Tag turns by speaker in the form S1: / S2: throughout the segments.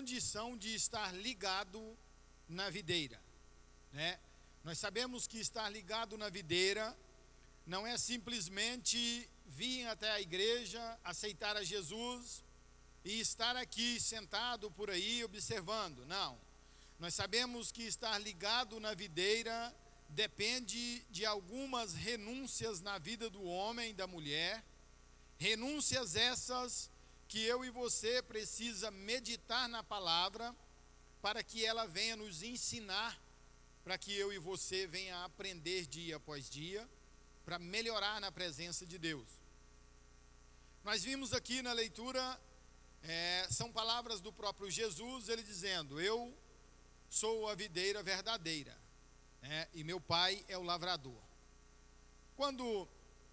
S1: condição de estar ligado na videira, né? Nós sabemos que estar ligado na videira não é simplesmente vir até a igreja, aceitar a Jesus e estar aqui sentado por aí observando. Não. Nós sabemos que estar ligado na videira depende de algumas renúncias na vida do homem e da mulher, renúncias essas que eu e você precisa meditar na palavra para que ela venha nos ensinar, para que eu e você venha aprender dia após dia, para melhorar na presença de Deus. Nós vimos aqui na leitura, são palavras do próprio Jesus, ele dizendo: eu sou a videira verdadeira, e meu pai é o lavrador. Quando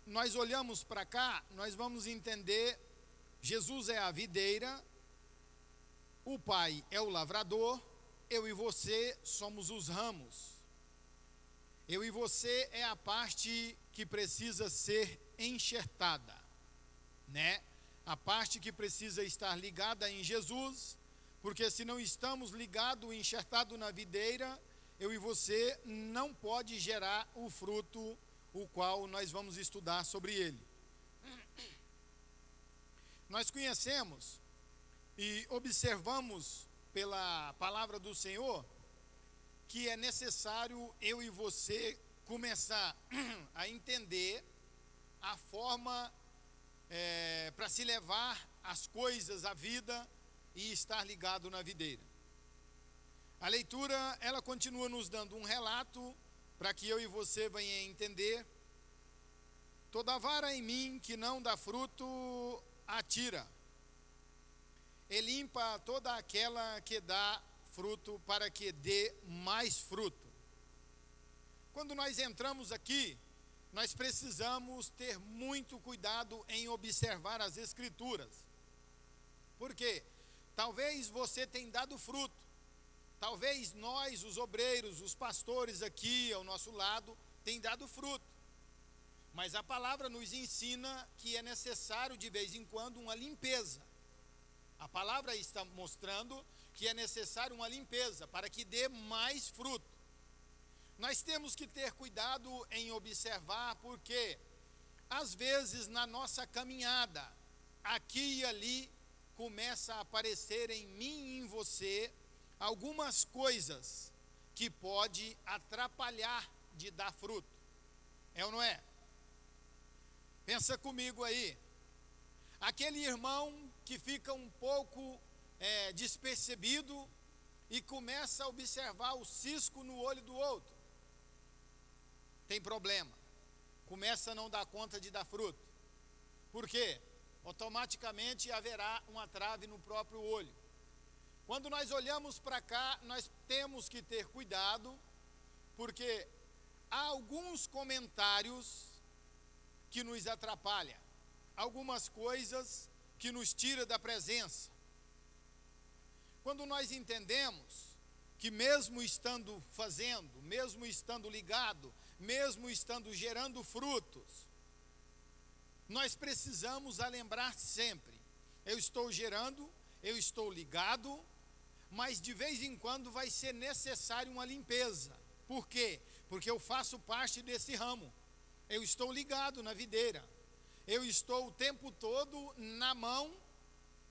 S1: nós olhamos para cá, nós vamos entender, Jesus é a videira, o pai é o lavrador, eu e você somos os ramos. Eu e você é a parte que precisa ser enxertada, né? A parte que precisa estar ligada em Jesus, porque se não estamos ligados, enxertados na videira, eu e você não pode gerar o fruto, o qual nós vamos estudar sobre ele. Nós conhecemos e observamos pela palavra do Senhor que é necessário eu e você começar a entender a forma para se levar as coisas, a vida, e estar ligado na videira. A leitura, ela continua nos dando um relato para que eu e você venha entender. Toda vara em mim que não dá fruto, atira. E limpa toda aquela que dá fruto, para que dê mais fruto. Quando nós entramos aqui, nós precisamos ter muito cuidado em observar as Escrituras. Por quê? Talvez você tenha dado fruto. Talvez nós, os obreiros, os pastores aqui ao nosso lado, tenham dado fruto. Mas a palavra nos ensina que é necessário de vez em quando uma limpeza. A palavra está mostrando que é necessário uma limpeza para que dê mais fruto. Nós temos que ter cuidado em observar, porque às vezes na nossa caminhada, aqui e ali, começa a aparecer em mim e em você algumas coisas que pode atrapalhar de dar fruto. É ou não é? Pensa comigo aí. Aquele irmão que fica um pouco despercebido e começa a observar o cisco no olho do outro. Tem problema. Começa a não dar conta de dar fruto. Por quê? Automaticamente haverá uma trave no próprio olho. Quando nós olhamos para cá, nós temos que ter cuidado, porque há alguns comentários que nos atrapalham, algumas coisas que nos tiram da presença. Quando nós entendemos que mesmo estando fazendo, mesmo estando ligado, mesmo estando gerando frutos, nós precisamos lembrar sempre: eu estou gerando, eu estou ligado, mas de vez em quando vai ser necessário uma limpeza. Por quê? Porque eu faço parte desse ramo. Eu estou ligado na videira. Eu estou o tempo todo na mão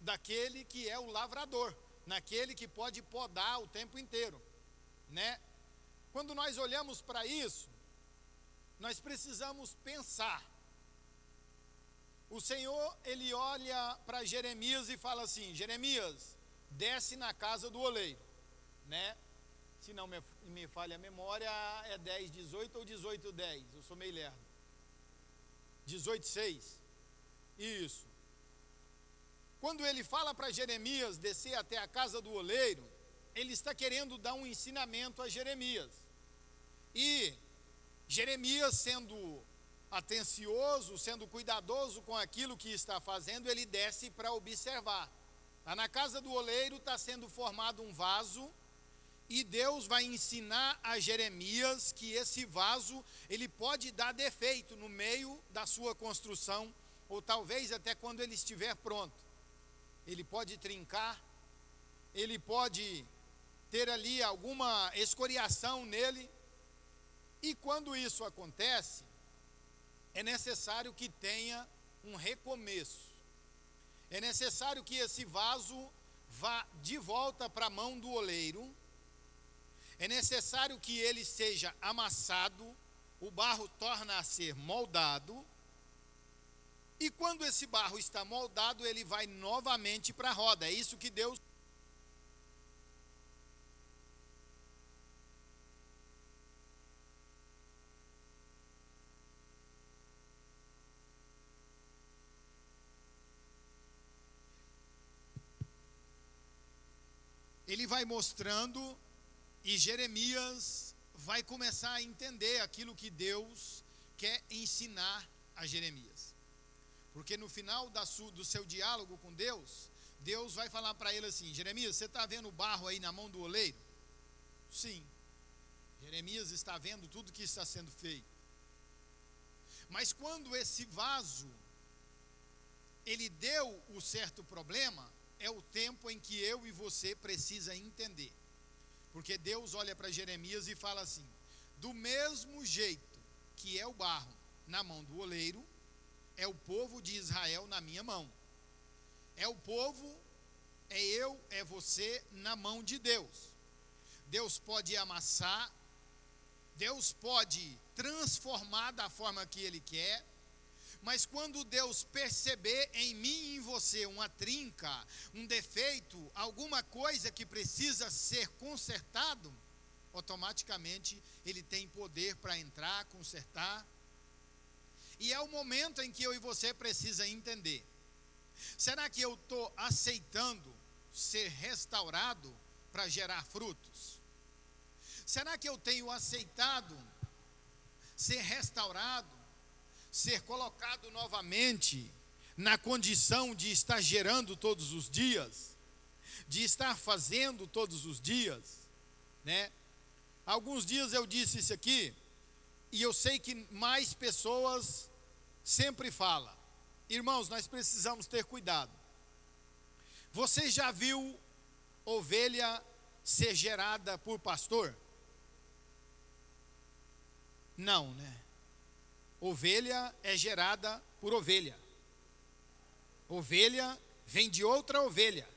S1: daquele que é o lavrador, naquele que pode podar o tempo inteiro, né? Quando nós olhamos para isso, nós precisamos pensar. O Senhor, ele olha para Jeremias e fala assim: Jeremias, desce na casa do oleiro, né? Se não me falha a memória, é 10:18 ou 18:10, eu sou meio lerdo. 18:6, isso. Quando ele fala para Jeremias descer até a casa do oleiro, ele está querendo dar um ensinamento a Jeremias. E Jeremias, sendo atencioso, sendo cuidadoso com aquilo que está fazendo, ele desce para observar. Lá na casa do oleiro está sendo formado um vaso, e Deus vai ensinar a Jeremias que esse vaso, ele pode dar defeito no meio da sua construção, ou talvez até quando ele estiver pronto. Ele pode trincar, ele pode ter ali alguma escoriação nele, e quando isso acontece, é necessário que tenha um recomeço. É necessário que esse vaso vá de volta para a mão do oleiro. É necessário que ele seja amassado, o barro torna a ser moldado, e quando esse barro está moldado, ele vai novamente para a roda. É isso que Deus... Ele vai mostrando, e Jeremias vai começar a entender aquilo que Deus quer ensinar a Jeremias. Porque no final do seu diálogo com Deus, Deus vai falar para ele assim: Jeremias, você está vendo o barro aí na mão do oleiro? Sim. Jeremias está vendo tudo que está sendo feito. Mas quando esse vaso, ele deu o certo problema, é o tempo em que eu e você precisa entender. Porque Deus olha para Jeremias e fala assim: do mesmo jeito que é o barro na mão do oleiro, é o povo de Israel na minha mão. É o povo, é eu, é você na mão de Deus. Deus pode amassar, Deus pode transformar da forma que Ele quer, mas quando Deus perceber em mim e em você uma trinca, um defeito, alguma coisa que precisa ser consertado, automaticamente Ele tem poder para entrar, consertar. E é o momento em que eu e você precisa entender: será que eu estou aceitando ser restaurado para gerar frutos? Será que eu tenho aceitado ser restaurado, ser colocado novamente na condição de estar gerando todos os dias, de estar fazendo todos os dias, né? Alguns dias eu disse isso aqui, e eu sei que mais pessoas sempre falam: irmãos, nós precisamos ter cuidado. Você já viu ovelha ser gerada por pastor? Não, né? Ovelha é gerada por ovelha. Ovelha vem de outra ovelha.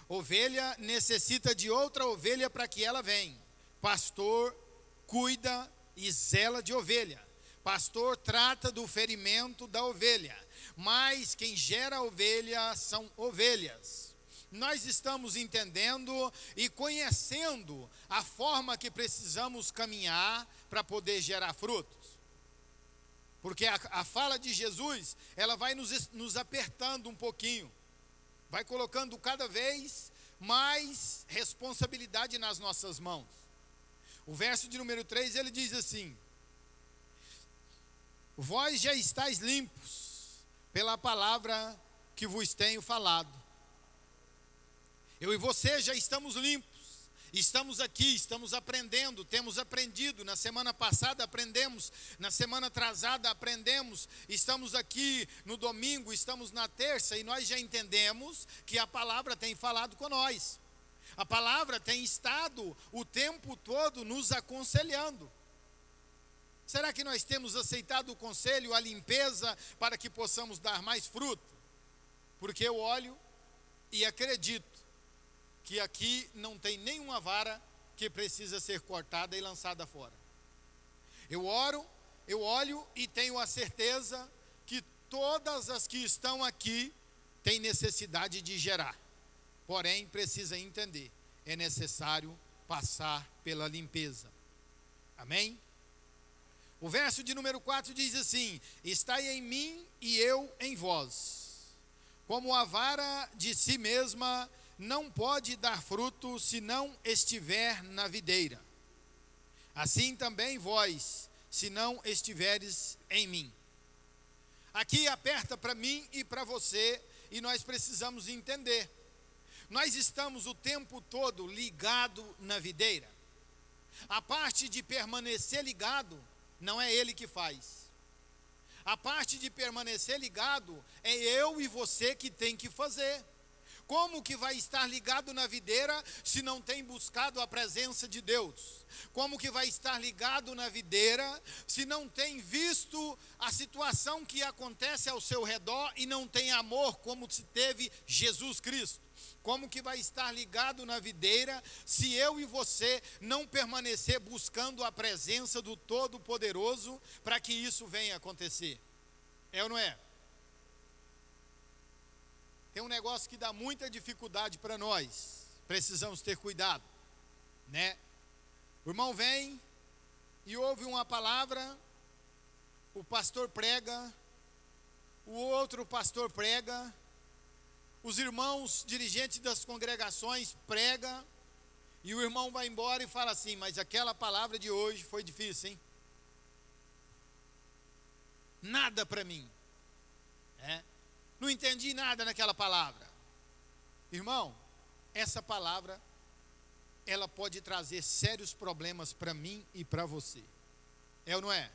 S1: Ovelha necessita de outra ovelha para que ela venha. Pastor cuida e zela de ovelha. Pastor trata do ferimento da ovelha. Mas quem gera ovelha são ovelhas. Nós estamos entendendo e conhecendo a forma que precisamos caminhar para poder gerar frutos. Porque a fala de Jesus, ela vai nos apertando um pouquinho, vai colocando cada vez mais responsabilidade nas nossas mãos. O verso de número 3, ele diz assim: vós já estáis limpos pela palavra que vos tenho falado. Eu e você já estamos limpos. Estamos aqui, estamos aprendendo, temos aprendido. Na semana passada aprendemos, na semana atrasada aprendemos. Estamos aqui no domingo, estamos na terça, e nós já entendemos que a palavra tem falado com nós. A palavra tem estado o tempo todo nos aconselhando. Será que nós temos aceitado o conselho, a limpeza, para que possamos dar mais fruto? Porque eu olho e acredito que aqui não tem nenhuma vara que precisa ser cortada e lançada fora. Eu olho e tenho a certeza que todas as que estão aqui têm necessidade de gerar. Porém, precisa entender, é necessário passar pela limpeza. Amém? O verso de número 4 diz assim: estai em mim e eu em vós. Como a vara de si mesma não pode dar fruto se não estiver na videira, assim também vós, se não estiveres em mim. Aqui aperta para mim e para você, e nós precisamos entender. Nós estamos o tempo todo ligado na videira. A parte de permanecer ligado não é ele que faz. A parte de permanecer ligado é eu e você que tem que fazer. Como que vai estar ligado na videira se não tem buscado a presença de Deus? Como que vai estar ligado na videira se não tem visto a situação que acontece ao seu redor e não tem amor como se teve Jesus Cristo? Como que vai estar ligado na videira se eu e você não permanecer buscando a presença do Todo-Poderoso para que isso venha acontecer? É ou não é? Tem um negócio que dá muita dificuldade para nós, precisamos ter cuidado, né? O irmão vem e ouve uma palavra, o pastor prega, o outro pastor prega, os irmãos dirigentes das congregações pregam, e o irmão vai embora e fala assim: mas aquela palavra de hoje foi difícil, hein? Nada para mim, não entendi nada naquela palavra. Irmão, essa palavra, ela pode trazer sérios problemas para mim e para você. É ou não é?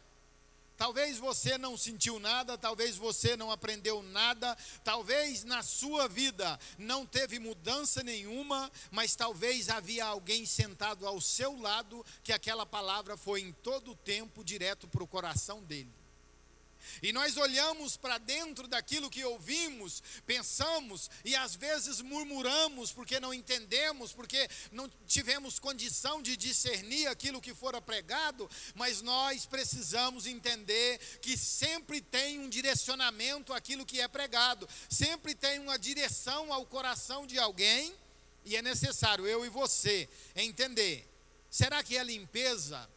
S1: Talvez você não sentiu nada, talvez você não aprendeu nada, talvez na sua vida não teve mudança nenhuma, mas talvez havia alguém sentado ao seu lado que aquela palavra foi em todo o tempo direto para o coração dele. E nós olhamos para dentro daquilo que ouvimos, pensamos e às vezes murmuramos porque não entendemos, porque não tivemos condição de discernir aquilo que fora pregado, mas nós precisamos entender que sempre tem um direcionamento àquilo que é pregado, sempre tem uma direção ao coração de alguém, e é necessário eu e você entender: será que a limpeza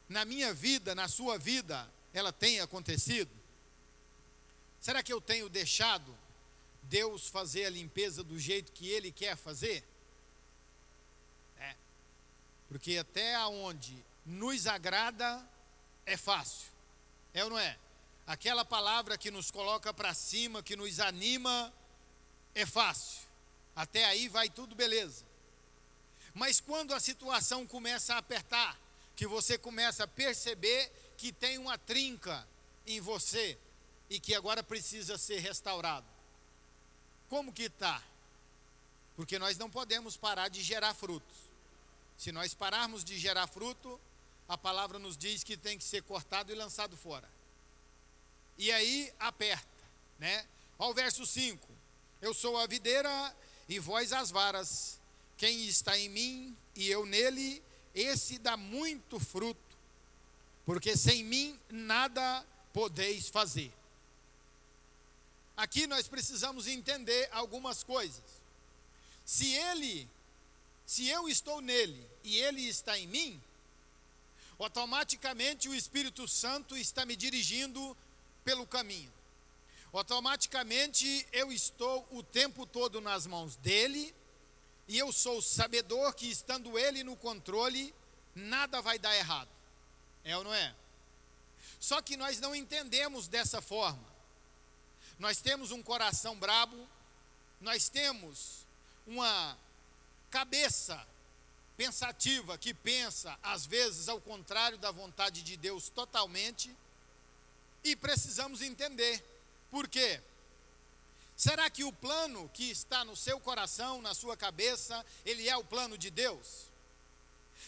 S1: na minha vida, na sua vida, ela tem acontecido? Será que eu tenho deixado Deus fazer a limpeza do jeito que Ele quer fazer? Porque até onde nos agrada é fácil, é ou não é? Aquela palavra que nos coloca para cima, que nos anima, é fácil, até aí vai tudo beleza. Mas quando a situação começa a apertar, que você começa a perceber que tem uma trinca em você e que agora precisa ser restaurado, como que está? Porque nós não podemos parar de gerar frutos. Se nós pararmos de gerar fruto, a palavra nos diz que tem que ser cortado e lançado fora. E aí aperta, né? Olha o verso 5: eu sou a videira e vós as varas, quem está em mim e eu nele, esse dá muito fruto, porque sem mim nada podeis fazer. Aqui nós precisamos entender algumas coisas. Se eu estou nele e ele está em mim, automaticamente o Espírito Santo está me dirigindo pelo caminho. Automaticamente eu estou o tempo todo nas mãos dele, e eu sou sabedor que, estando ele no controle, nada vai dar errado. É ou não é? Só que nós não entendemos dessa forma. Nós temos um coração brabo, nós temos uma cabeça pensativa que pensa, às vezes, ao contrário da vontade de Deus totalmente, e precisamos entender. Por quê? Será que o plano que está no seu coração, na sua cabeça, ele é o plano de Deus?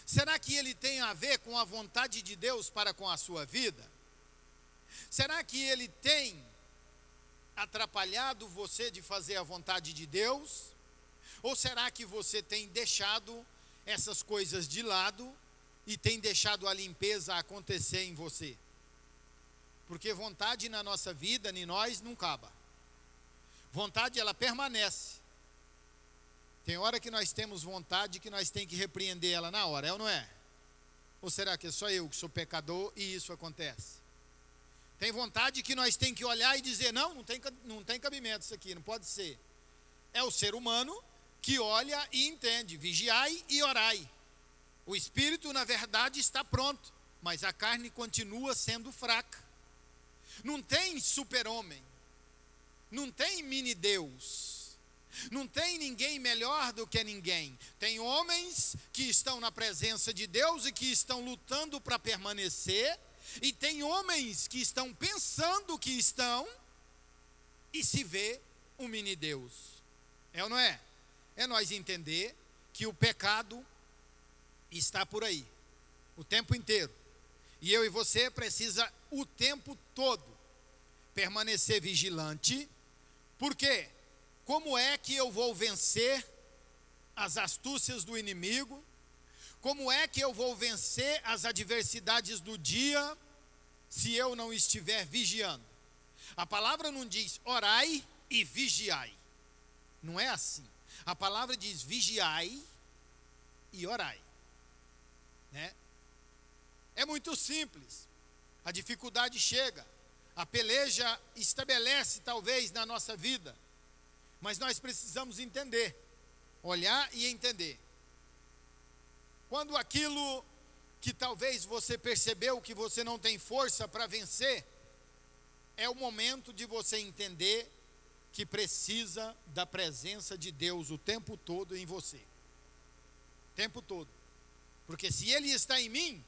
S1: Será que ele tem a ver com a vontade de Deus para com a sua vida? Será que ele tem atrapalhado você de fazer a vontade de Deus? Ou será que você tem deixado essas coisas de lado e tem deixado a limpeza acontecer em você? Porque vontade na nossa vida, em nós, não acaba. Vontade, ela permanece. Tem hora que nós temos vontade que nós temos que repreender ela na hora, é ou não é? Ou será que é só eu que sou pecador e isso acontece? Tem vontade que nós temos que olhar e dizer: não tem cabimento isso aqui, não pode ser. É o ser humano que olha e entende: vigiai e orai. O espírito, na verdade, está pronto, mas a carne continua sendo fraca. Não tem super-homem, não tem mini-deus, não tem ninguém melhor do que ninguém. Tem homens que estão na presença de Deus e que estão lutando para permanecer, e tem homens que estão pensando que estão e se vê um mini-deus. É ou não é? é nós entender que o pecado está por aí, o tempo inteiro. E eu e você precisa o tempo todo permanecer vigilante. Por quê? Como é que eu vou vencer as astúcias do inimigo? Como é que eu vou vencer as adversidades do dia se eu não estiver vigiando? A palavra não diz orai e vigiai. Não é assim. A palavra diz vigiai e orai, né? É muito simples. A dificuldade chega, a peleja estabelece talvez na nossa vida, mas nós precisamos entender, olhar e entender. Quando aquilo que talvez você percebeu que você não tem força para vencer, é o momento de você entender que precisa da presença de Deus o tempo todo em você. O tempo todo. Porque se Ele está em mim,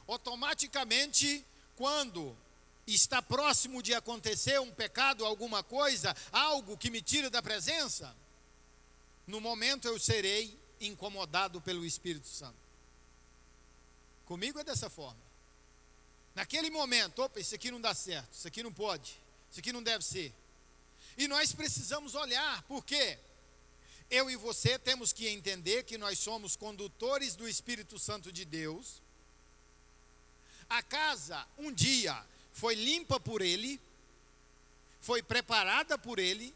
S1: automaticamente, quando está próximo de acontecer um pecado, alguma coisa, algo que me tira da presença, no momento eu serei incomodado pelo Espírito Santo. Comigo é dessa forma. Naquele momento, opa, isso aqui não dá certo, isso aqui não pode, isso aqui não deve ser. E nós precisamos olhar, porque eu e você temos que entender que nós somos condutores do Espírito Santo de Deus. A casa, um dia, foi limpa por Ele, foi preparada por Ele,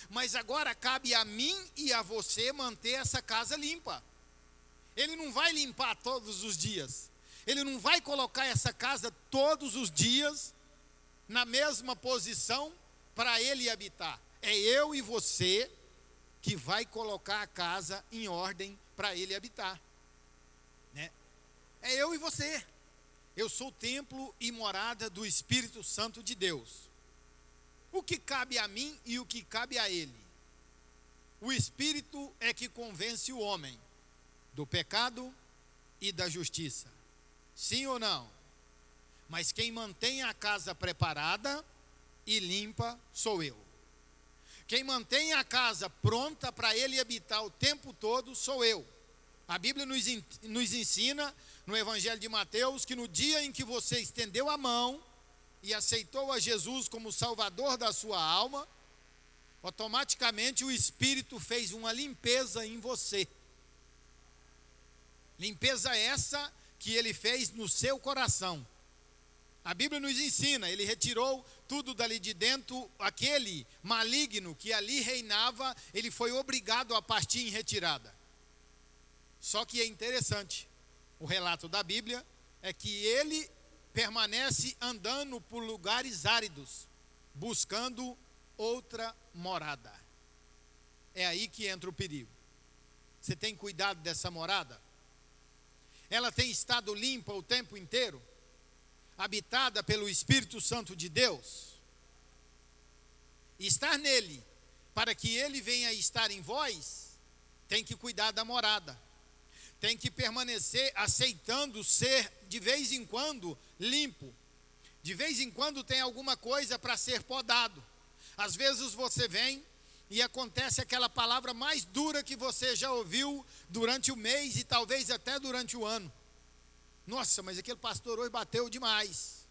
S1: mas agora cabe a mim e a você manter essa casa limpa. Ele não vai limpar todos os dias. Ele não vai colocar essa casa todos os dias na mesma posição para Ele habitar. É eu e você que vai colocar a casa em ordem para Ele habitar, né? É eu e você. Eu sou o templo e morada do Espírito Santo de Deus. O que cabe a mim e o que cabe a Ele? O Espírito é que convence o homem do pecado e da justiça. Sim ou não? Mas quem mantém a casa preparada e limpa sou eu. Quem mantém a casa pronta para Ele habitar o tempo todo sou eu. A Bíblia nos ensina no Evangelho de Mateus que no dia em que você estendeu a mão e aceitou a Jesus como Salvador da sua alma, automaticamente o Espírito fez uma limpeza em você. Limpeza essa que Ele fez no seu coração. A Bíblia nos ensina, Ele retirou tudo dali de dentro, aquele maligno que ali reinava, Ele foi obrigado a partir em retirada. Só que é interessante, o relato da Bíblia é que Ele permanece andando por lugares áridos, buscando outra morada. É aí que entra o perigo. Você tem cuidado dessa morada? Ela tem estado limpa o tempo inteiro? Habitada pelo Espírito Santo de Deus? Estar nele, para que ele venha estar em vós, tem que cuidar da morada. Tem que permanecer aceitando ser, de vez em quando, limpo. De vez em quando tem alguma coisa para ser podado. Às vezes você vem e acontece aquela palavra mais dura que você já ouviu durante o mês e talvez até durante o ano. Nossa, mas aquele pastor hoje bateu demais.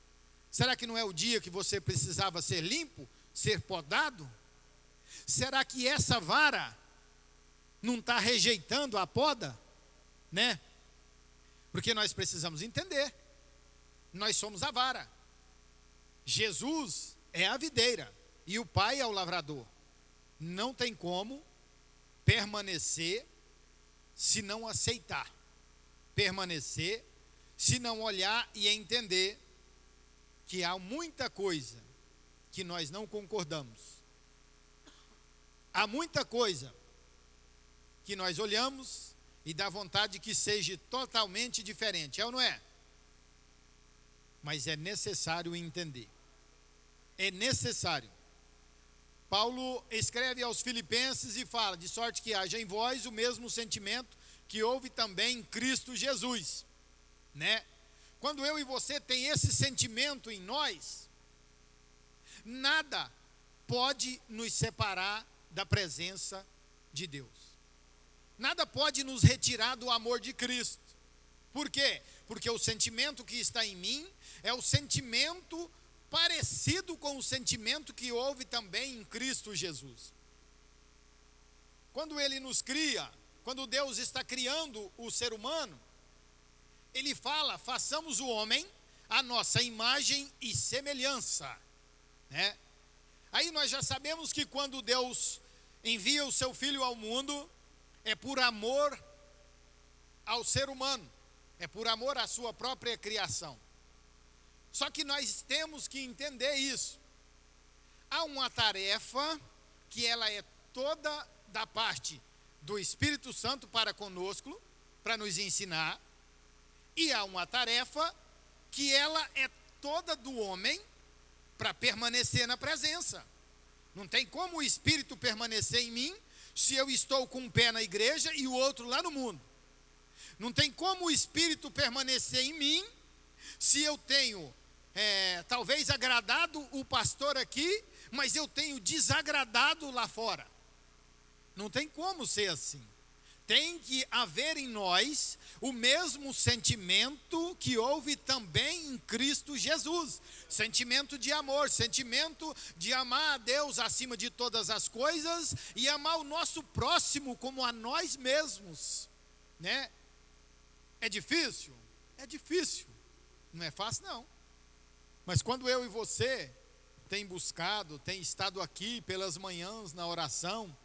S1: Será que não é o dia que você precisava ser limpo, ser podado? Será que essa vara não está rejeitando a poda? Né? Porque nós precisamos entender. Nós somos a vara. Jesus é a videira e o Pai é o lavrador. Não tem como permanecer se não aceitar. Permanecer se não olhar e entender que há muita coisa que nós não concordamos. Há muita coisa que nós olhamos e dá vontade que seja totalmente diferente. É ou não é? Mas é necessário entender. É necessário. Paulo escreve aos Filipenses e fala, de sorte que haja em vós o mesmo sentimento que houve também em Cristo Jesus, né? Quando eu e você tem esse sentimento em nós, nada pode nos separar da presença de Deus. Nada pode nos retirar do amor de Cristo. Por quê? Porque o sentimento que está em mim é o sentimento parecido com o sentimento que houve também em Cristo Jesus. Quando Ele nos cria, quando Deus está criando o ser humano, Ele fala, façamos o homem à nossa imagem e semelhança, né? Aí nós já sabemos que quando Deus envia o seu Filho ao mundo, é por amor ao ser humano, é por amor à sua própria criação. Só que nós temos que entender isso. Há uma tarefa que ela é toda da parte do Espírito Santo para conosco, para nos ensinar, e há uma tarefa que ela é toda do homem para permanecer na presença. Não tem como o Espírito permanecer em mim se eu estou com um pé na igreja e o outro lá no mundo. Não tem como o Espírito permanecer em mim se eu tenho, talvez agradado o pastor aqui, mas eu tenho desagradado lá fora. Não tem como ser assim. Tem que haver em nós o mesmo sentimento que houve também em Cristo Jesus. Sentimento de amor, sentimento de amar a Deus acima de todas as coisas e amar o nosso próximo como a nós mesmos, né? É difícil? É difícil. Não é fácil, não. Mas quando eu e você tem buscado, tem estado aqui pelas manhãs na oração,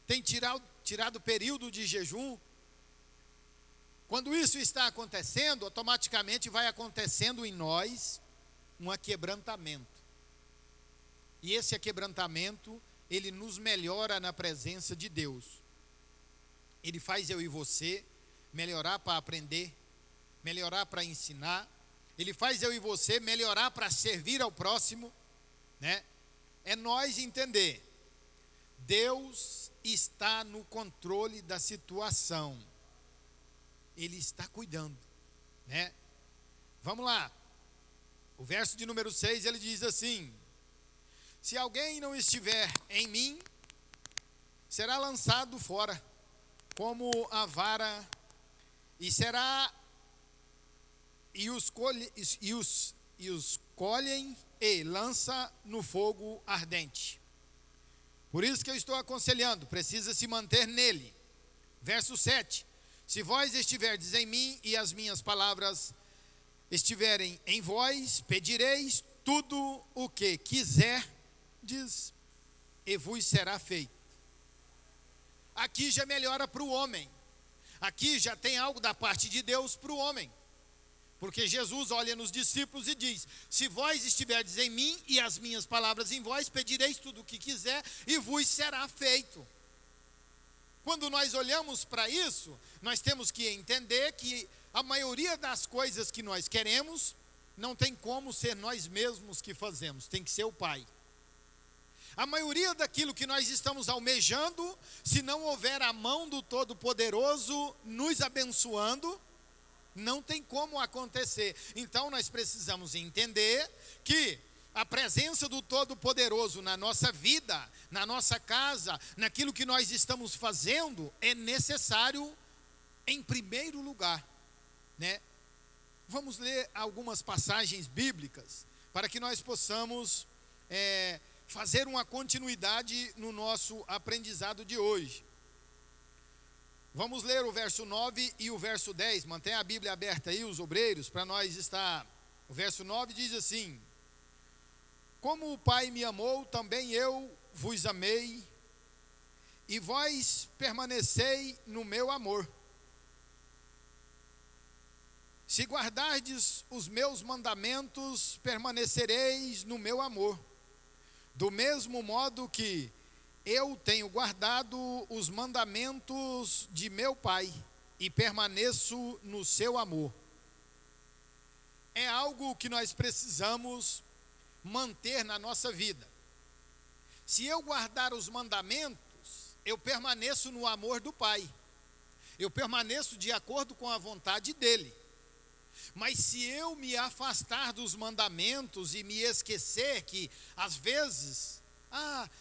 S1: tem tirado período de jejum, quando isso está acontecendo, automaticamente vai acontecendo em nós um aquebrantamento. E esse aquebrantamento, ele nos melhora na presença de Deus. Ele faz eu e você melhorar para aprender, melhorar para ensinar. Ele faz eu e você melhorar para servir ao próximo, né? É nós entender. Deus está no controle da situação. Ele está cuidando, né? Vamos lá. O verso de número 6, ele diz assim: se alguém não estiver em mim, será lançado fora, como a vara, e os colhem e lança no fogo ardente. Por isso que eu estou aconselhando, precisa se manter nele. Verso 7, se vós estiverdes em mim e as minhas palavras estiverem em vós, pedireis tudo o que quiserdes e vos será feito. Aqui já melhora para o homem. Aqui já tem algo da parte de Deus para o homem. Porque Jesus olha nos discípulos e diz: se vós estiverdes em mim e as minhas palavras em vós, pedireis tudo o que quiser e vos será feito. Quando nós olhamos para isso, nós temos que entender que a maioria das coisas que nós queremos, não tem como ser nós mesmos que fazemos, tem que ser o Pai. A maioria daquilo que nós estamos almejando, se não houver a mão do Todo-Poderoso nos abençoando, não tem como acontecer. Então nós precisamos entender que a presença do Todo-Poderoso na nossa vida, na nossa casa, naquilo que nós estamos fazendo, é necessário em primeiro lugar, né? Vamos ler algumas passagens bíblicas para que nós possamos fazer uma continuidade no nosso aprendizado de hoje. Vamos ler o verso 9 e o verso 10. Mantenha a Bíblia aberta aí, os obreiros, para nós estar. O verso 9 diz assim: como o Pai me amou, também eu vos amei, e vós permanecei no meu amor. Se guardardes os meus mandamentos, permanecereis no meu amor, do mesmo modo que eu tenho guardado os mandamentos de meu Pai e permaneço no seu amor. É algo que nós precisamos manter na nossa vida. Se eu guardar os mandamentos, eu permaneço no amor do Pai. Eu permaneço de acordo com a vontade dele. Mas se eu me afastar dos mandamentos e me esquecer que, às vezes,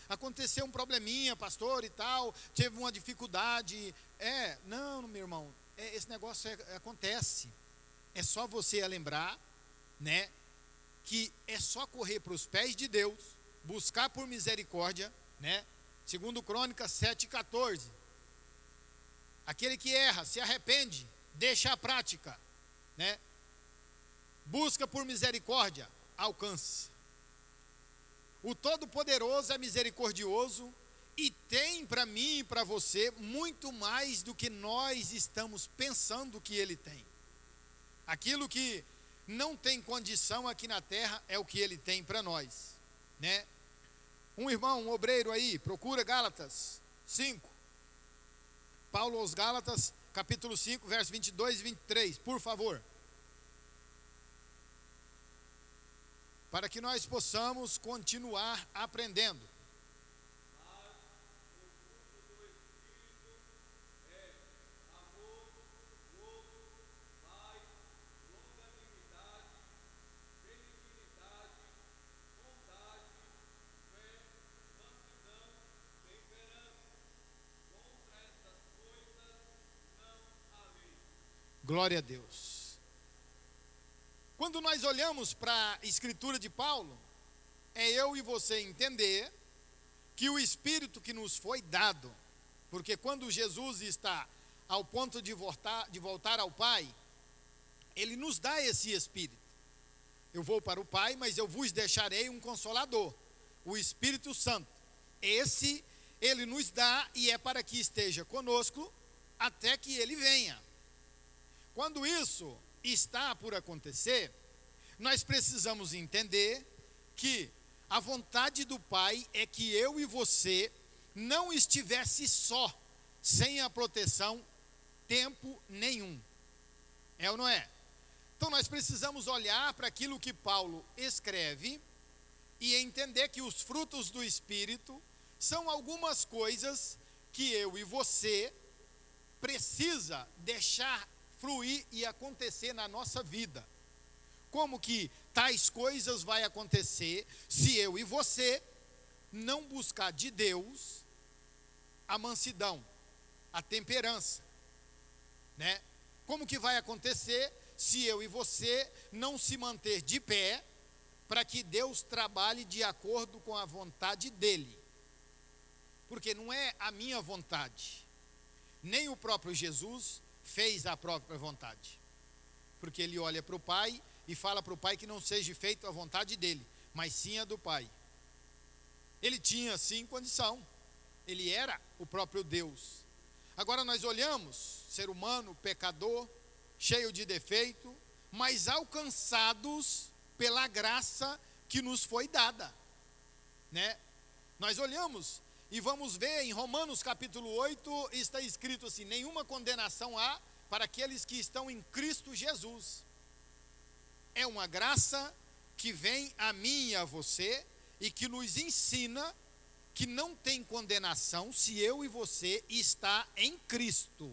S1: Aconteceu um probleminha, pastor, e tal, teve uma dificuldade. Não, meu irmão, esse negócio acontece. É só você lembrar, né, que é só correr para os pés de Deus, buscar por misericórdia, né? Segundo Crônicas 7,14. Aquele que erra, se arrepende, deixa a prática, né? Busca por misericórdia, alcança. O Todo-Poderoso é misericordioso e tem para mim e para você muito mais do que nós estamos pensando que Ele tem. Aquilo que não tem condição aqui na terra é o que Ele tem para nós, né? Um irmão, um obreiro aí, procura Gálatas 5. Paulo aos Gálatas, capítulo 5, versos 22 e 23, por favor. Para que nós possamos continuar aprendendo. Glória a Deus. Quando nós olhamos para a escritura de Paulo, é eu e você entender que o Espírito que nos foi dado, porque quando Jesus está ao ponto de voltar ao Pai, Ele nos dá esse Espírito. Eu vou para o Pai, mas eu vos deixarei um Consolador, o Espírito Santo. Esse Ele nos dá e é para que esteja conosco até que Ele venha. Quando isso está por acontecer, nós precisamos entender que a vontade do Pai é que eu e você não estivesse só, sem a proteção, tempo nenhum. É ou não é? Então nós precisamos olhar para aquilo que Paulo escreve e entender que os frutos do Espírito são algumas coisas que eu e você precisa deixar fluir e acontecer na nossa vida. Como que tais coisas vai acontecer se eu e você não buscar de Deus a mansidão, a temperança, né? Como que vai acontecer se eu e você não se manter de pé para que Deus trabalhe de acordo com a vontade dele? Porque não é a minha vontade, nem o próprio Jesus fez a própria vontade, porque ele olha para o Pai e fala para o Pai que não seja feito a vontade dele, mas sim a do Pai. Ele tinha sim condição, ele era o próprio Deus. Agora nós olhamos, ser humano, pecador, cheio de defeito, mas alcançados pela graça que nos foi dada, né? Nós olhamos e vamos ver em Romanos capítulo 8, está escrito assim: nenhuma condenação há para aqueles que estão em Cristo Jesus. É uma graça que vem a mim e a você e que nos ensina que não tem condenação se eu e você está em Cristo.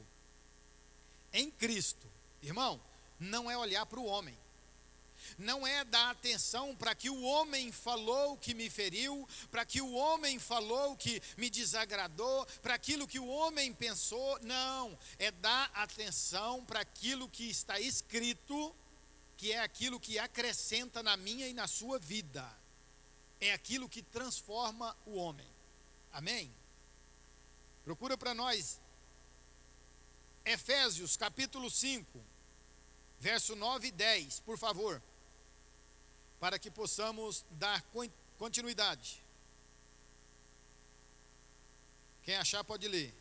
S1: Em Cristo. Irmão, não é olhar para o homem. Não é dar atenção para que o homem falou que me feriu, para que o homem falou que me desagradou, para aquilo que o homem pensou. Não, é dar atenção para aquilo que está escrito, que é aquilo que acrescenta na minha e na sua vida. É aquilo que transforma o homem. Amém? Procura para nós Efésios capítulo 5, verso 9 e 10, por favor, para que possamos dar continuidade. Quem achar pode ler.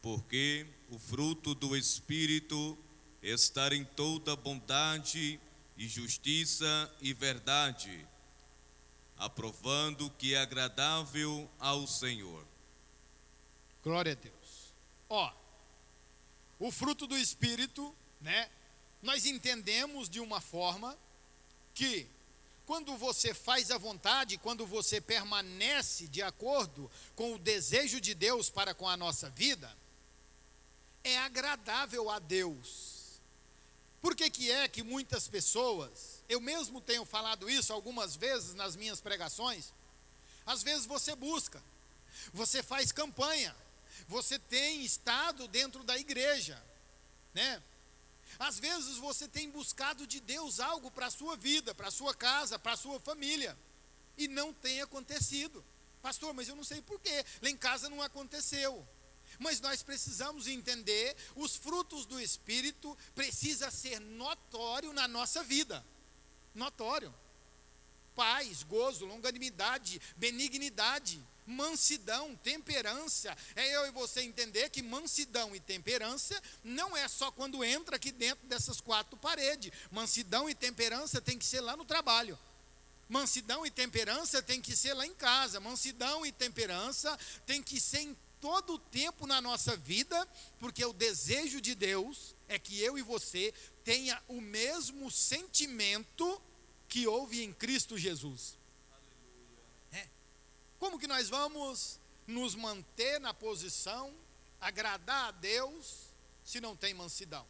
S2: Porque o fruto do Espírito está em toda bondade e justiça e verdade, aprovando que é agradável ao Senhor.
S1: Glória a Deus. O fruto do Espírito, né? Nós entendemos de uma forma que quando você faz a vontade, quando você permanece de acordo com o desejo de Deus para com a nossa vida, é agradável a Deus. Por que é que muitas pessoas, eu mesmo tenho falado isso algumas vezes nas minhas pregações, às vezes você busca, você faz campanha, você tem estado dentro da igreja, né? Às vezes você tem buscado de Deus algo para a sua vida, para a sua casa, para a sua família, e não tem acontecido. Pastor, mas eu não sei porquê, lá em casa não aconteceu. Mas nós precisamos entender, os frutos do Espírito precisa ser notório na nossa vida. Notório. Paz, gozo, longanimidade, benignidade, mansidão, temperança. É eu e você entender que mansidão e temperança não é só quando entra aqui dentro dessas quatro paredes. Mansidão e temperança tem que ser lá no trabalho. Mansidão e temperança tem que ser lá em casa. Mansidão e temperança tem que ser em todo o tempo na nossa vida, porque o desejo de Deus é que eu e você tenha o mesmo sentimento que houve em Cristo Jesus. Como que nós vamos nos manter na posição, agradar a Deus, se não tem mansidão?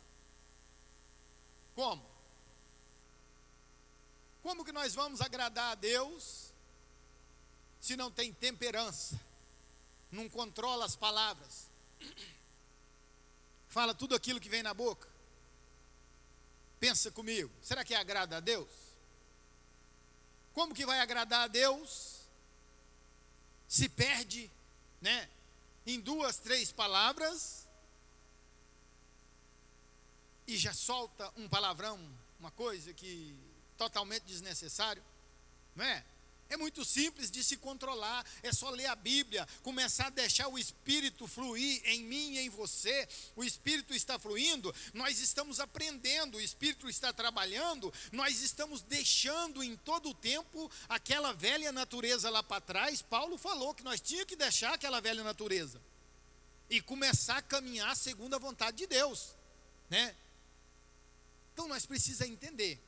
S1: Como? Como que nós vamos agradar a Deus, se não tem temperança? Não controla as palavras, fala tudo aquilo que vem na boca. Pensa comigo, será que agrada a Deus? Como que vai agradar a Deus se perde, né, em 2, 3 palavras e já solta um palavrão, uma coisa que totalmente desnecessário, não é? É muito simples de se controlar, é só ler a Bíblia, começar a deixar o Espírito fluir em mim e em você. O Espírito está fluindo, nós estamos aprendendo, o Espírito está trabalhando, nós estamos deixando em todo o tempo aquela velha natureza lá para trás. Paulo falou que nós tínhamos que deixar aquela velha natureza e começar a caminhar segundo a vontade de Deus, né? Então nós precisamos entender.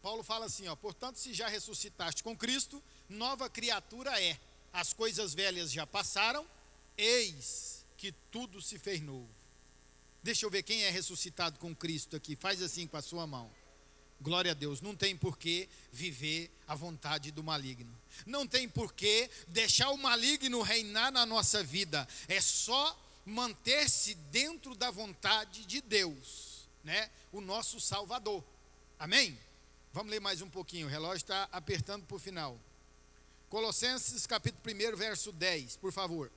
S1: Paulo fala assim, portanto, se já ressuscitaste com Cristo, nova criatura é. As coisas velhas já passaram, eis que tudo se fez novo. Deixa eu ver quem é ressuscitado com Cristo aqui. Faz assim com a sua mão. Glória a Deus. Não tem por que viver a vontade do maligno. Não tem por que deixar o maligno reinar na nossa vida. É só manter-se dentro da vontade de Deus, né? O nosso Salvador. Amém? Vamos ler mais um pouquinho, o relógio está apertando para o final. Colossenses capítulo 1, verso 10, por favor.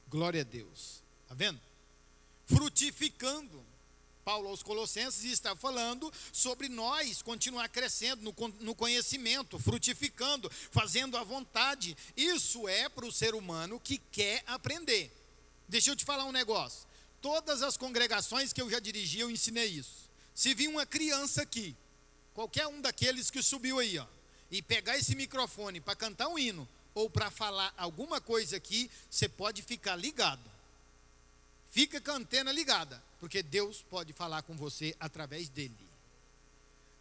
S1: Glória a Deus. Está vendo? Frutificando. Paulo aos Colossenses está falando sobre nós continuar crescendo no conhecimento, frutificando, fazendo a vontade. Isso é para o ser humano que quer aprender. Deixa eu te falar um negócio. Todas as congregações que eu já dirigi, eu ensinei isso. Se vir uma criança aqui, qualquer um daqueles que subiu aí, e pegar esse microfone para cantar um hino, ou para falar alguma coisa aqui, você pode ficar ligado. Fica com a antena ligada, porque Deus pode falar com você através dele.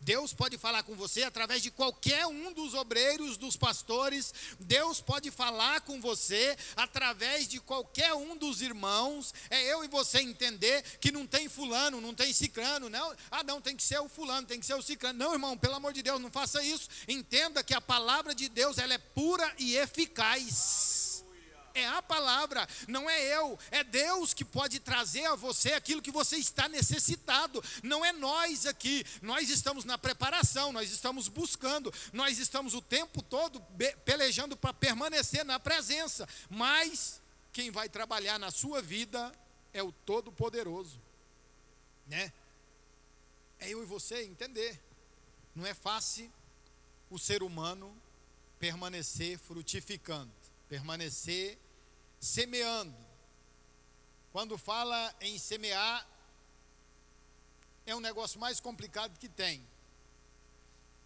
S1: Deus pode falar com você através de qualquer um dos obreiros, dos pastores. Deus pode falar com você através de qualquer um dos irmãos. É eu e você entender que não tem fulano, não tem cicrano, não. Não, tem que ser o fulano, tem que ser o cicrano. Não, irmão, pelo amor de Deus, não faça isso. Entenda que a palavra de Deus, ela é pura e eficaz. É a palavra, não é eu, é Deus que pode trazer a você aquilo que você está necessitado. Não é nós aqui, nós estamos na preparação, nós estamos buscando, nós estamos o tempo todo pelejando para permanecer na presença. Mas quem vai trabalhar na sua vida é o Todo-Poderoso, né? É eu e você entender. Não é fácil o ser humano permanecer frutificando, permanecer semeando. Quando fala em semear, é um negócio mais complicado que tem.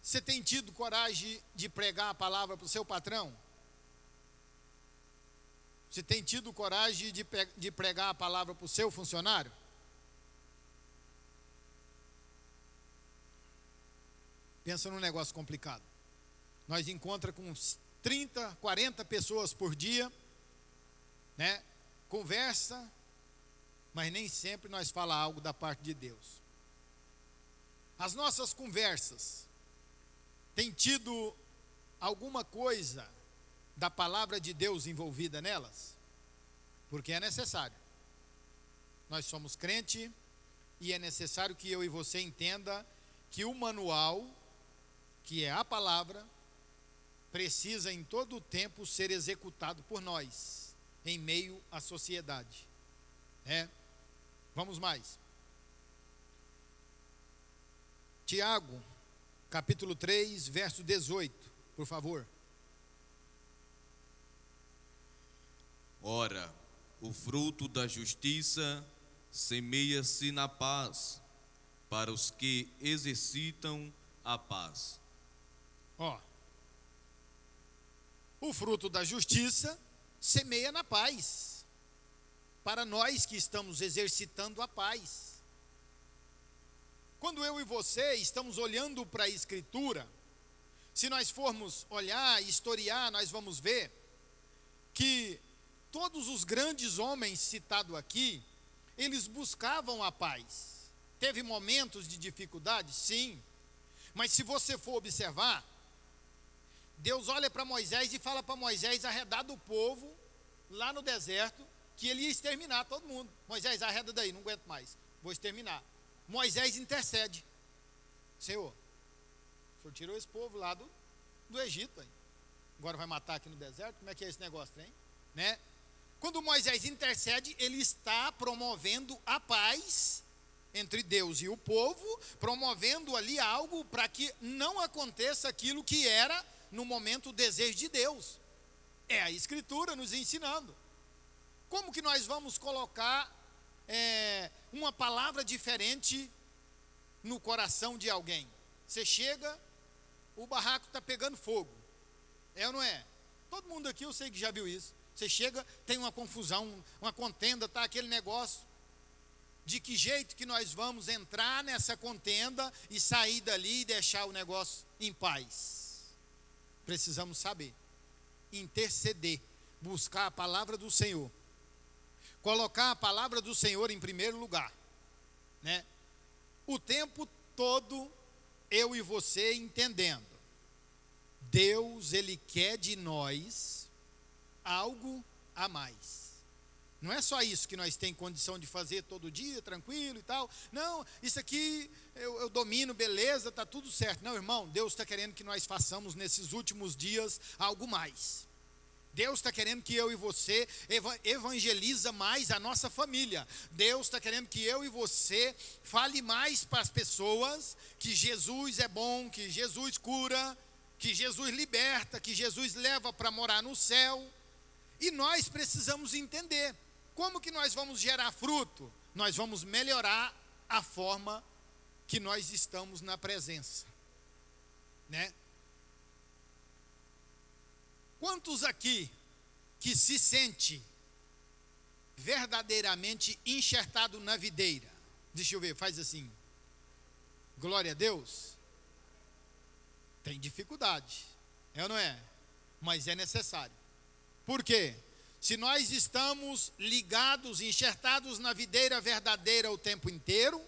S1: Você tem tido coragem de pregar a palavra para o seu patrão? Você tem tido coragem de pregar a palavra para o seu funcionário? Pensa num negócio complicado. Nós encontramos com uns 30, 40 pessoas por dia, né? Conversa, mas nem sempre nós fala algo da parte de Deus. As nossas conversas têm tido alguma coisa da palavra de Deus envolvida nelas? Porque é necessário. Nós somos crente e é necessário que eu e você entenda que o manual, que é a palavra, precisa em todo o tempo ser executado por nós, em meio à sociedade. Vamos mais. Tiago, capítulo 3, verso 18, por favor.
S2: Ora, o fruto da justiça semeia-se na paz, para os que exercitam a paz.
S1: O fruto da justiça semeia na paz, para nós que estamos exercitando a paz. Quando eu e você estamos olhando para a Escritura, se nós formos olhar, historiar, nós vamos ver que todos os grandes homens citados aqui, eles buscavam a paz. Teve momentos de dificuldade? Sim. Mas se você for observar, Deus olha para Moisés e fala para Moisés arredar do povo lá no deserto, que ele ia exterminar todo mundo. Moisés, arreda daí, não aguento mais, vou exterminar. Moisés intercede. Senhor, o Senhor tirou esse povo lá do Egito, hein? Agora vai matar aqui no deserto? Como é que é esse negócio, hein? Né? Quando Moisés intercede, ele está promovendo a paz entre Deus e o povo, promovendo ali algo para que não aconteça aquilo que era no momento o desejo de Deus. É a Escritura nos ensinando. Como que nós vamos colocar uma palavra diferente no coração de alguém? Você chega, o barraco está pegando fogo. É ou não é? Todo mundo aqui eu sei que já viu isso. Você chega, tem uma confusão, uma contenda, tá aquele negócio. De que jeito que nós vamos entrar nessa contenda e sair dali e deixar o negócio em paz? Precisamos saber, interceder, buscar a palavra do Senhor, colocar a palavra do Senhor em primeiro lugar, né? O tempo todo, eu e você entendendo, Deus, Ele quer de nós algo a mais. Não é só isso que nós temos condição de fazer todo dia, tranquilo e tal. Não, isso aqui eu domino, beleza, está tudo certo. Não, irmão, Deus está querendo que nós façamos nesses últimos dias algo mais. Deus está querendo que eu e você evangeliza mais a nossa família. Deus está querendo que eu e você fale mais para as pessoas que Jesus é bom, que Jesus cura, que Jesus liberta, que Jesus leva para morar no céu. E nós precisamos entender. Como que nós vamos gerar fruto? Nós vamos melhorar a forma que nós estamos na presença, né? Quantos aqui que se sente verdadeiramente enxertado na videira? Deixa eu ver, faz assim. Glória a Deus. Tem dificuldade, é ou não é? Mas é necessário. Por quê? Se nós estamos ligados, enxertados na videira verdadeira o tempo inteiro,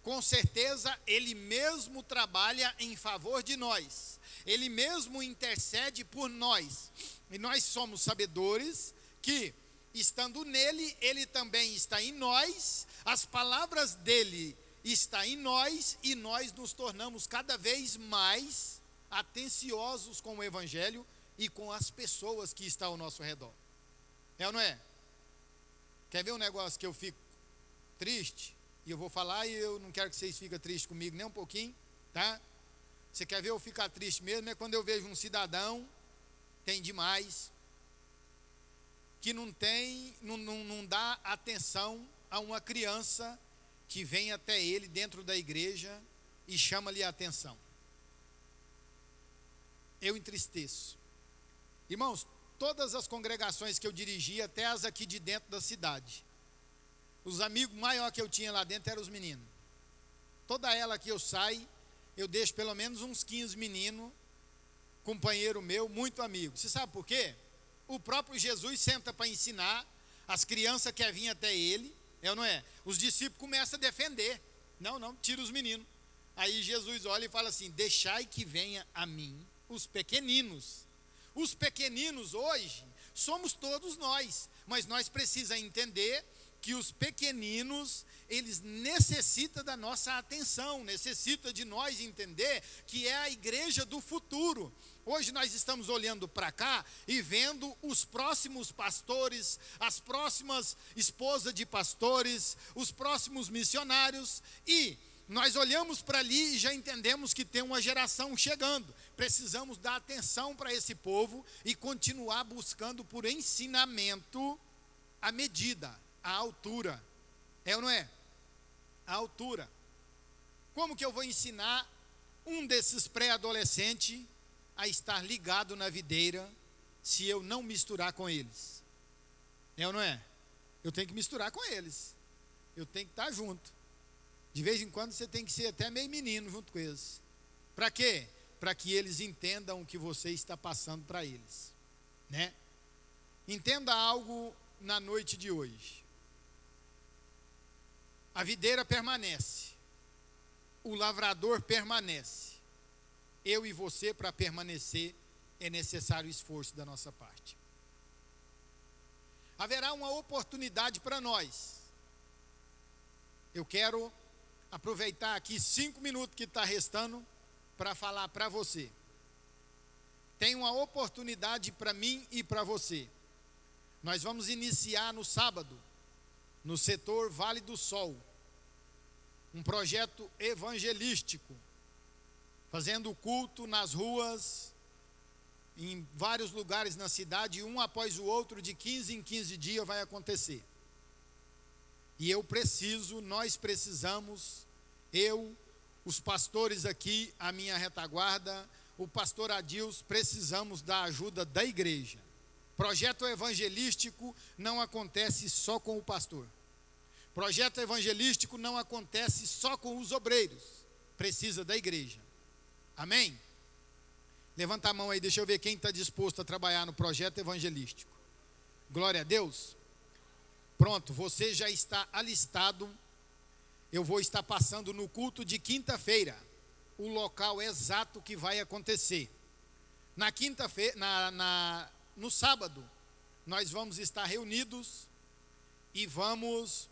S1: com certeza Ele mesmo trabalha em favor de nós. Ele mesmo intercede por nós. E nós somos sabedores que, estando nele, Ele também está em nós, as palavras dele estão em nós, e nós nos tornamos cada vez mais atenciosos com o Evangelho e com as pessoas que estão ao nosso redor. É ou não é? Quer ver um negócio que eu fico triste? E eu vou falar e eu não quero que vocês fiquem tristes comigo nem um pouquinho, tá? Você quer ver eu ficar triste mesmo? É quando eu vejo um cidadão, tem demais, que não dá atenção a uma criança que vem até ele dentro da igreja e chama-lhe a atenção. Eu entristeço. Irmãos, todas as congregações que eu dirigi, até as aqui de dentro da cidade, os amigos maiores que eu tinha lá dentro eram os meninos. Toda ela que eu saio, eu deixo pelo menos uns 15 meninos, companheiro meu, muito amigo. Você sabe por quê? O próprio Jesus senta para ensinar, as crianças querem vir até ele, é ou não é? Os discípulos começam a defender. Não, tira os meninos. Aí Jesus olha e fala assim: deixai que venha a mim os pequeninos. Os pequeninos hoje somos todos nós, mas nós precisamos entender que os pequeninos, eles necessitam da nossa atenção, necessitam de nós entender que é a igreja do futuro. Hoje nós estamos olhando para cá e vendo os próximos pastores, as próximas esposas de pastores, os próximos missionários, e nós olhamos para ali e já entendemos que tem uma geração chegando. Precisamos dar atenção para esse povo e continuar buscando por ensinamento a medida, a altura. É ou não é? A altura. Como que eu vou ensinar um desses pré-adolescentes a estar ligado na videira se eu não misturar com eles? É ou não é? Eu tenho que misturar com eles. Eu tenho que estar junto. De vez em quando você tem que ser até meio menino junto com eles. Para quê? Para que eles entendam o que você está passando para eles, né? Entenda algo na noite de hoje. A videira permanece, o lavrador permanece. Eu e você, para permanecer, é necessário esforço da nossa parte. Haverá uma oportunidade para nós. Eu quero aproveitar aqui 5 minutos que está restando para falar para você. Tem uma oportunidade para mim e para você. Nós vamos iniciar no sábado, no setor Vale do Sol, um projeto evangelístico, fazendo culto nas ruas, em vários lugares na cidade, um após o outro, de 15 em 15 dias vai acontecer. E nós precisamos, os pastores aqui, a minha retaguarda, o pastor Adilson, precisamos da ajuda da igreja. Projeto evangelístico não acontece só com o pastor. Projeto evangelístico não acontece só com os obreiros. Precisa da igreja. Amém? Levanta a mão aí, deixa eu ver quem está disposto a trabalhar no projeto evangelístico. Glória a Deus. Pronto, você já está alistado. Eu vou estar passando no culto de quinta-feira o local exato que vai acontecer. Na quinta-feira, no sábado, nós vamos estar reunidos e vamos